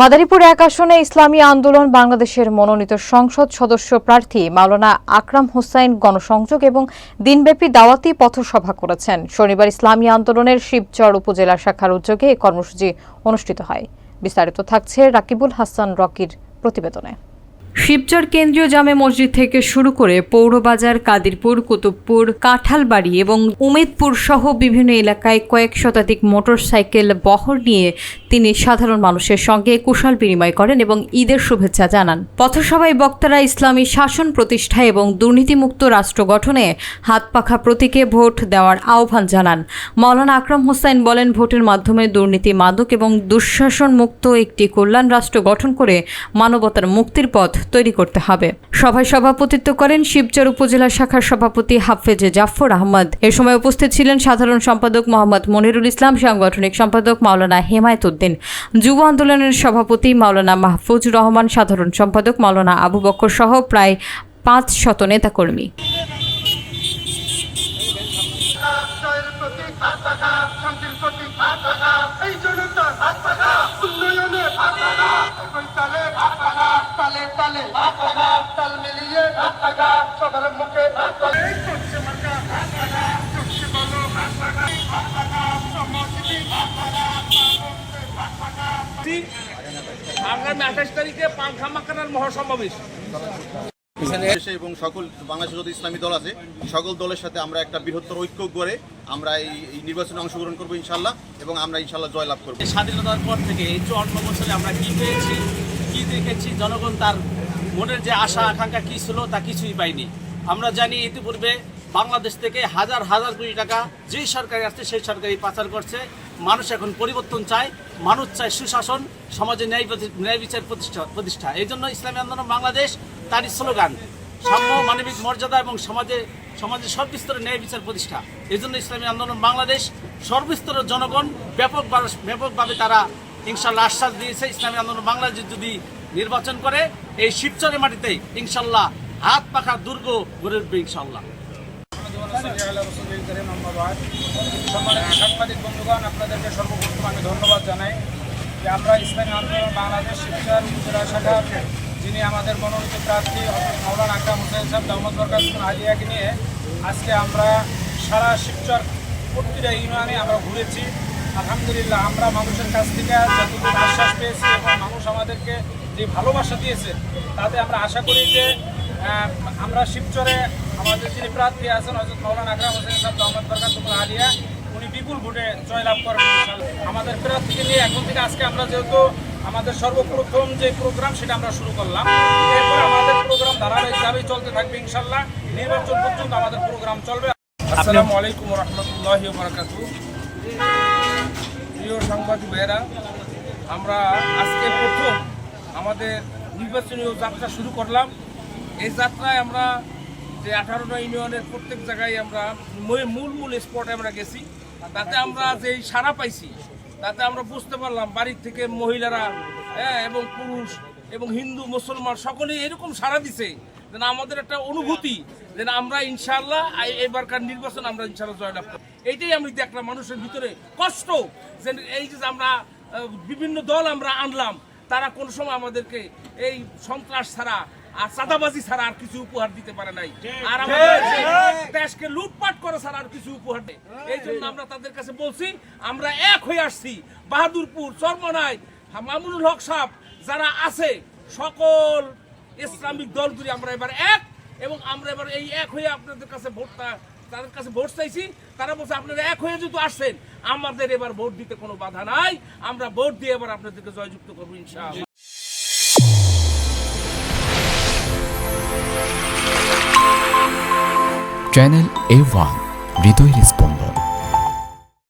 মাদারীপুর ১ আসনে ইসলামী আন্দোলন বাংলাদেশের মনোনীত সংসদ সদস্য প্রার্থী মাওলানা আকরাম হোসাইন গণসংযোগ এবং দিনব্যাপী দাওয়াতি পথসভা করেছেন। শনিবার ইসলামী আন্দোলনের শিবচর উপজেলা শাখার উদ্যোগে এই কর্মসূচি অনুষ্ঠিত হয়। বিস্তারিত থাকছে রাকিবুল হাসান রকির প্রতিবেদনে। শিবচর কেন্দ্রীয় জামে মসজিদ থেকে শুরু করে পৌরবাজার, কাদিরপুর, কুতুবপুর, কাঁঠালবাড়ি এবং উমেদপুর সহ বিভিন্ন এলাকায় কয়েক শতাধিক মোটরসাইকেল বহর নিয়ে তিনি সাধারণ মানুষের সঙ্গে কুশল বিনিময় করেন এবং ঈদের শুভেচ্ছা জানান। পথসভায় বক্তারা ইসলামী শাসন প্রতিষ্ঠা এবং দুর্নীতিমুক্ত রাষ্ট্র গঠনে হাতপাখা প্রতীকে ভোট দেওয়ার আহ্বান জানান। মাওলানা আকরাম হোসাইন বলেন, ভোটের মাধ্যমে দুর্নীতি, মাদক এবং দুঃশাসন মুক্ত একটি কল্যাণ রাষ্ট্র গঠন করে মানবতার মুক্তির পথ তৈরি করতে হবে। সভায় সভাপতিত্ব করেন শিবচর উপজেলা শাখার সভাপতি হাফেজে জাফর আহমদ। এ সময় উপস্থিত ছিলেন সাধারণ সম্পাদক মোহাম্মদ মনিরুল ইসলাম, সাংগঠনিক সম্পাদক মাওলানা হেমায়েত উদ্দিন, যুব আন্দোলনের সভাপতি মাওলানা মাহফুজুর রহমান, সাধারণ সম্পাদক মাওলানা আবু বকর সহ প্রায় 500 নেতাকর্মী। আগামী 28 তারিখে পাংখামাখানার মহাসমাবেশ এবং সকল বাংলাদেশের যত ইসলামী দল আছে সকল দলের সাথে আমরা একটা বৃহত্তর ঐক্য করে আমরা এই নির্বাচনে অংশগ্রহণ করবো ইনশাল্লাহ, এবং আমরা ইনশাল্লাহ জয়লাভ করবো। স্বাধীনতার পর থেকে এই 54 বছরে আমরা কি পেয়েছি, কি দেখেছি, জনগণ তার মনের যে আশা আকাঙ্ক্ষা কি ছিল তা কিছুই পাইনি। আমরা জানি ইতিপূর্বে বাংলাদেশ থেকে হাজার হাজার কোটি টাকা যেই সরকারি আসছে সেই সরকারি পাচার করছে। মানুষ এখন পরিবর্তন চায়, মানুষ চায় সুশাসন, সমাজে ন্যায় বিচার প্রতিষ্ঠা। এই জন্য ইসলামী আন্দোলন বাংলাদেশ তারই স্লোগান সাম্য, মানবিক মর্যাদা এবং সমাজের সর্বস্তরের ন্যায় বিচার প্রতিষ্ঠা। এই জন্য ইসলামী আন্দোলন বাংলাদেশ সর্বস্তরের জনগণ ব্যাপকভাবে তারা ইনশাল্লাহ আশ্বাস দিয়েছে, ইসলামী আন্দোলন বাংলাদেশ যদি নির্বাচন করে এই শিবচরের মাটিতে ইনশাল্লাহ হাত পাখা দুর্গ গড়ে উঠবে ইনশাল্লাহ। সাংবাদিক বন্ধুগণ, আপনাদেরকে সর্বপ্রথম আমি ধন্যবাদ জানাই যে আমরা ইসলামী আন্দোলন বাংলাদেশ শিবচর উপজেলা শাখার যিনি আমাদের মনোনীত প্রার্থী মাওলানা আকরাম হোসাইন সাহেব দাওয়াত বরকাতুল আলিয়াকে নিয়ে আজকে আমরা সারা শিবচর প্রতিটা ইউনিয়নে আমরা ঘুরেছি। আলহামদুলিল্লাহ, আমরা মানুষের কাছ থেকে যতটুকু আশ্বাস পেয়েছি এবং মানুষ আমাদেরকে যে ভালোবাসা দিয়েছে তাতে আমরা আশা করি যে আমরা শিবচরে আমাদের যিনি প্রার্থী আছেন হযরত মাওলানা আকরাম হোসাইন সাহেব দাওয়াত বরকাতুল আলিয়া, উনি বিপুল ভোটে জয়লাভ করবেন ইনশাআল্লাহ। আমাদের প্রার্থীকে নিয়ে এখন থেকে আজকে আমরা যেহেতু আমাদের সর্বপ্রথম যে প্রোগ্রাম সেটা আমরা শুরু করলাম, এরপর আমাদের প্রোগ্রাম ধারাবাহিকভাবেই চলতে থাকবে ইনশাআল্লাহ। নির্বাচন পর্যন্ত আমাদের প্রোগ্রাম চলবে। আসসালামু আলাইকুম ওয়া রাহমাতুল্লাহি ওয়া বারাকাতুহু। প্রিয় সাংবাদিক ভাইয়েরা, আমরা আজকে প্রথম আমাদের নির্বাচনী যাত্রা শুরু করলাম। এই যাত্রায় আমরা যে 18টা ইউনিয়নের প্রত্যেক জায়গায় আমরা মূল স্পটে আমরা গেছি, তাতে আমরা যেই সাড়া পাইছি তাতে আমরা বুঝতে পারলাম বাড়ির থেকে মহিলারা এবং পুরুষ এবং হিন্দু মুসলমান সকলেই এরকম সাড়া দিছে যেন আমাদের একটা অনুভূতি যেন আমরা ইনশাআল্লাহ এবারকার নির্বাচন আমরা ইনশাআল্লাহ জয়লাভ করব। এইটাই আমি দেখলাম মানুষের ভিতরে কষ্ট, যে এই যে আমরা বিভিন্ন দল আমরা আনলাম, তারা কোন সময় আমাদেরকে এই সন্ত্রাস ছাড়া আর চাঁদাবাজি ছাড়া আর কিছু উপহার দিতে পারে নাই, আর আমাদের দেশকে লুটপাট করে ছাড়া আর কিছু উপহার দেয়। এই জন্য আমরা তাদের কাছে বলছি আমরা এক হয়ে আসছি। বাহাদুরপুর, চরমনাই, মামুনুল হক সাহেব যারা আছে সকল ইসলামিক দলগুলি আমরা এবার এক, এবং আমরা এবার এই এক হয়ে আপনাদের কাছে তাদের কাছে ভোট চাইছি। তারা বলছে আপনারা এক হয়ে যেহেতু আসছেন আমাদের এবার ভোট দিতে কোনো বাধা নাই, আমরা ভোট দিয়ে এবার আপনাদেরকে জয়যুক্ত করবো ইনশাআল্লাহ। চ্যানেল A1 হৃদয়ের স্পন্দন।